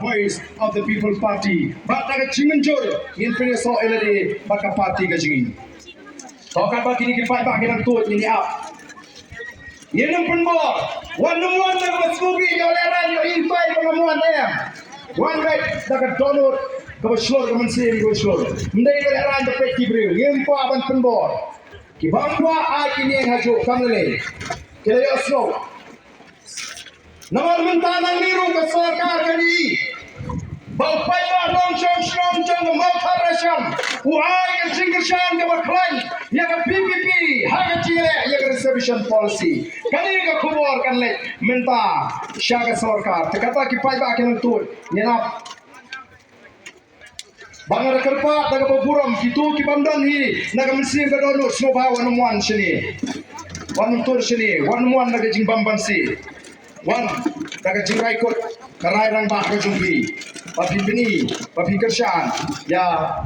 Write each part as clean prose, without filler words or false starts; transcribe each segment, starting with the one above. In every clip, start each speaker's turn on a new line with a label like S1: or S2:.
S1: voice of the people party. Bata ka cimenjur in peneso elade baka party ka jingi. Tokan baki ni kipai baki nang tuut ini up. Yenang penbor. Wan numuan na maskubi yo leran yo infai pengamuan em. Wan right daga donor ka slor ka mansi ni ko slor. Ndai ko leran da peti bre. Yempo aban penbor. Ki bangwa a kini yang hajo kamle. Kele yo slow. Namar mentanang niru ke sarkar kali. Baupai ba dong chong mawthadraishan. Uai ke jingershan ke baklai. Ya ke VPP. Haga chile ya ke reservation policy. Kali ke khubor kan le menta syaga sarkar. Tekata ki pai ba ke nantut. Yenap Bangar kerpa daga baburam kitu ki bamdan hi naga mesin ka dono snoba wan muan sini. Wan tur sini, wan muan naga jing bamban si. Wan daga jing raikot karai rang bah ka jumbi. Papi bini, papi kershan. Ya.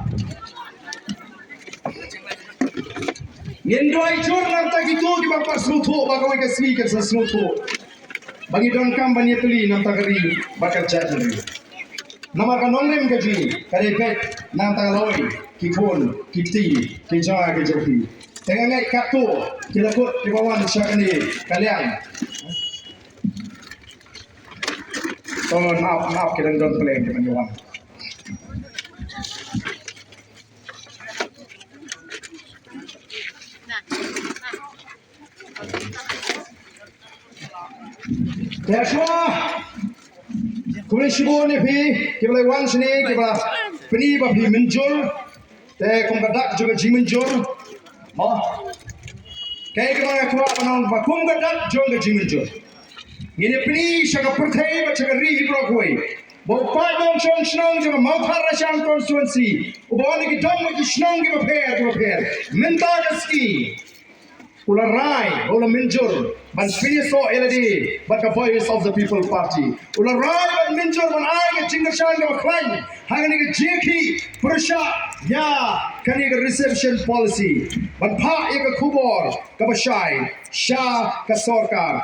S1: Ngendoi jur nang ta kitu ki bampa smutu bagawe ka smi ka smutu. Bagi don kam bani tuli nang ta kari bakar jajari. Nama kanonglim kaji, kare pet, nanta loi, kikun, kiti, kinjawa kejoki. Tengah ngai kaptu, kilakut di bawah syakani kalian. Tolong maaf kita don't play dengan Johan. Terima Kemudian syukur ni pi, kita wan sini kita peni bapi menjul, teh kumgadak juga jing menjul, kayak kita keluar panang kumgadak juga jing menjul. Ini peni syaga pertai macam ri brokoi. Bapak dong senang juga mawthadraishan constituency. Ubawan ni kita mesti senang kita pair. Minta gaski. Ula rai, ula minjur, ban so eladi, but the voice of the people party. Ula rai, ban minjur, ban ay, jingashan ka maklain, hanga ni jeki, prusha, ya, kani reception policy, ban pa ika kubor, ka bashay, sha ka sarkar.